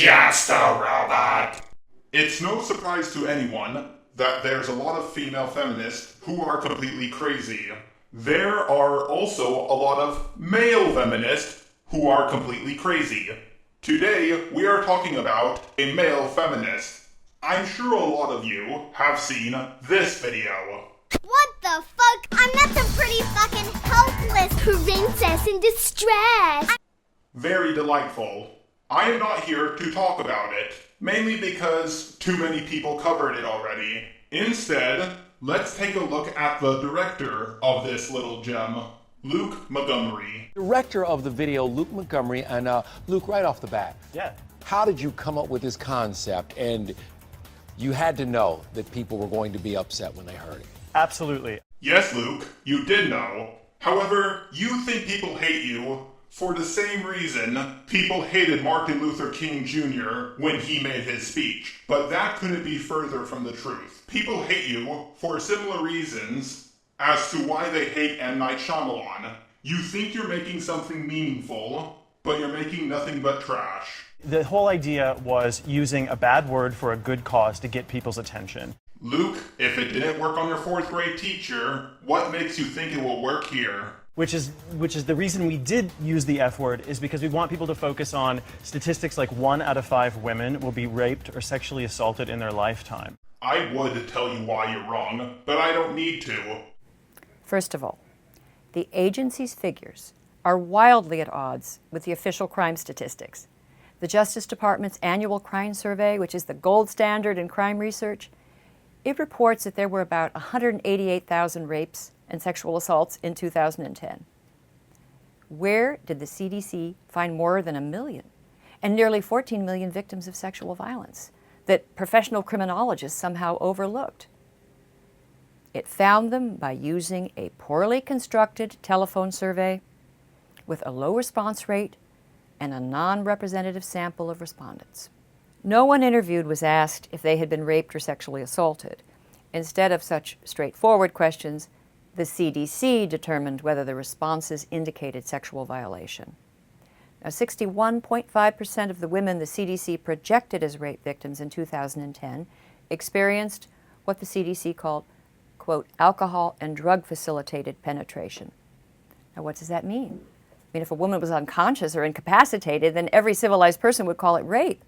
just a robot. It's no surprise to anyone that there's a lot of female feminists who are completely crazy. There are also a lot of male feminists who are completely crazy. Today, we are talking about a male feminist. I'm sure a lot of you have seen this video. What the fuck? I'm not some pretty fucking helpless princess in distress. Very delightful. I am not here to talk about it, mainly because too many people covered it already. Instead, let's take a look at the director of this little gem, Luke Montgomery. Director of the video, Luke Montgomery, and Luke, right off the bat. Yeah. How did you come up with this concept? And you had to know that people were going to be upset when they heard it. Absolutely. Yes, Luke, you did know. However, you think people hate you for the same reason people hated Martin Luther King Jr. when he made his speech. But that couldn't be further from the truth. People hate you for similar reasons as to why they hate M. Night Shyamalan. You think you're making something meaningful, but you're making nothing but trash. The whole idea was using a bad word for a good cause to get people's attention. Luke, if it didn't work on your 4th grade teacher, what makes you think it will work here? Which is the reason we did use the F word, is because we want people to focus on statistics like 1 out of 5 women will be raped or sexually assaulted in their lifetime. I would tell you why you're wrong, but I don't need to. First of all, the agency's figures are wildly at odds with the official crime statistics. The Justice Department's annual crime survey, which is the gold standard in crime research, it reports that there were about 188,000 rapes and sexual assaults in 2010. Where did the CDC find more than 1 million and nearly 14 million victims of sexual violence that professional criminologists somehow overlooked? It found them by using a poorly constructed telephone survey with a low response rate and a non-representative sample of respondents. No one interviewed was asked if they had been raped or sexually assaulted. Instead of such straightforward questions, the CDC determined whether the responses indicated sexual violation. Now, 61.5% of the women the CDC projected as rape victims in 2010 experienced what the CDC called, quote, alcohol and drug facilitated penetration. Now, what does that mean? I mean, if a woman was unconscious or incapacitated, then every civilized person would call it rape.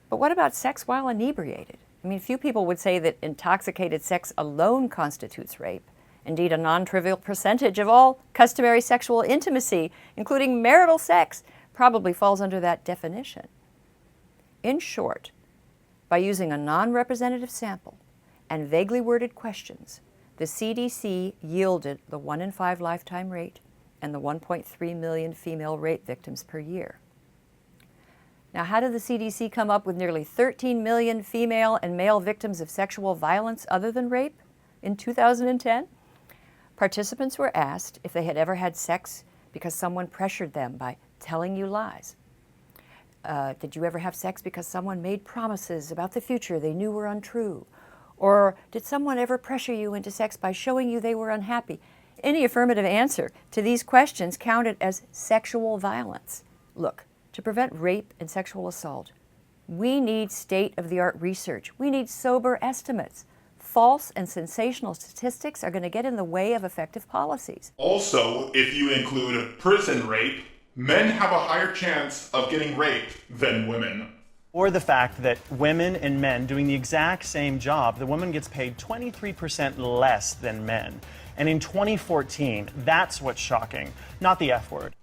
But what about sex while inebriated? I mean, few people would say that intoxicated sex alone constitutes rape. Indeed, a non-trivial percentage of all customary sexual intimacy, including marital sex, probably falls under that definition. In short, by using a non-representative sample and vaguely worded questions, the CDC yielded the 1 in 5 lifetime rate and the 1.3 million female rape victims per year. Now, how did the CDC come up with nearly 13 million female and male victims of sexual violence other than rape in 2010? Participants were asked if they had ever had sex because someone pressured them by telling you lies. Did you ever have sex because someone made promises about the future they knew were untrue? Or did someone ever pressure you into sex by showing you they were unhappy? Any affirmative answer to these questions counted as sexual violence. Look, to prevent rape and sexual assault, we need state-of-the-art research. We need sober estimates. False and sensational statistics are going to get in the way of effective policies. Also, if you include prison rape, men have a higher chance of getting raped than women. Or the fact that women and men doing the exact same job, the woman gets paid 23% less than men. And in 2014, that's what's shocking, not the F word.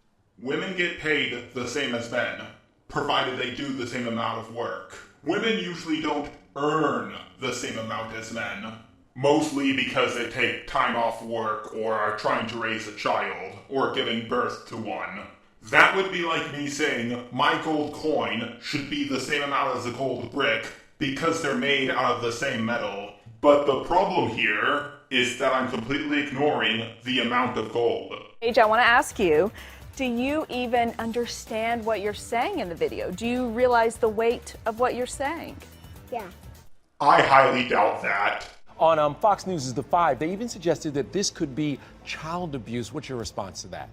Women get paid the same as men, provided they do the same amount of work. Women usually don't earn the same amount as men, mostly because they take time off work or are trying to raise a child or giving birth to one. That would be like me saying my gold coin should be the same amount as a gold brick because they're made out of the same metal. But the problem here is that I'm completely ignoring the amount of gold. Paige, I want to ask you, do you even understand what you're saying in the video? Do you realize the weight of what you're saying? Yeah. I highly doubt that. On Fox News' The Five, they even suggested that this could be child abuse. What's your response to that?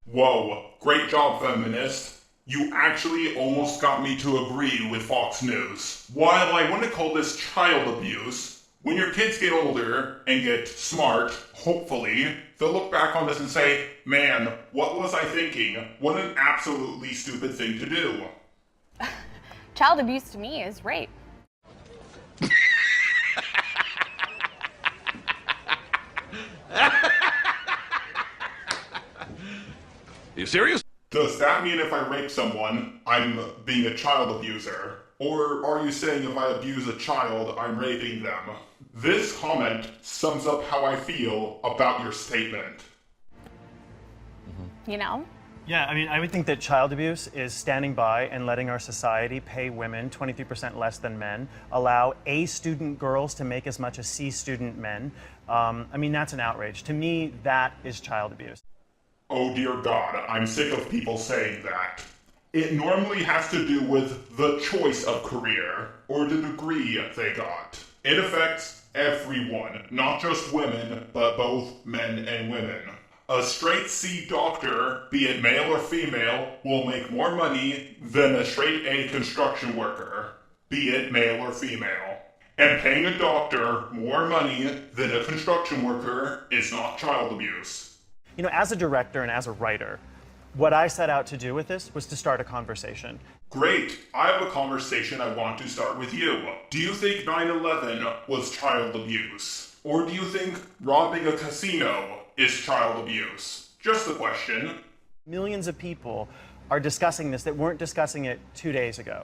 Whoa, great job, feminist. You actually almost got me to agree with Fox News. While I wouldn't call this child abuse, when your kids get older and get smart, hopefully, they'll look back on this and say, man, what was I thinking? What an absolutely stupid thing to do. Child abuse to me is rape. You serious? Does that mean if I rape someone, I'm being a child abuser? Or are you saying if I abuse a child, I'm raping them? This comment sums up how I feel about your statement. You know? Yeah, I mean, I would think that child abuse is standing by and letting our society pay women 23% less than men, allow A student girls to make as much as C student men. I mean, that's an outrage. To me, that is child abuse. Oh dear God, I'm sick of people saying that. It normally has to do with the choice of career, or the degree they got. It affects everyone, not just women, but both men and women. A straight C doctor, be it male or female, will make more money than a straight A construction worker, be it male or female. And paying a doctor more money than a construction worker is not child abuse. You know, as a director and as a writer, what I set out to do with this was to start a conversation. Great. I have a conversation I want to start with you. Do you think 9/11 was child abuse? Or do you think robbing a casino is child abuse? Just a question. Millions of people are discussing this that weren't discussing it 2 days ago.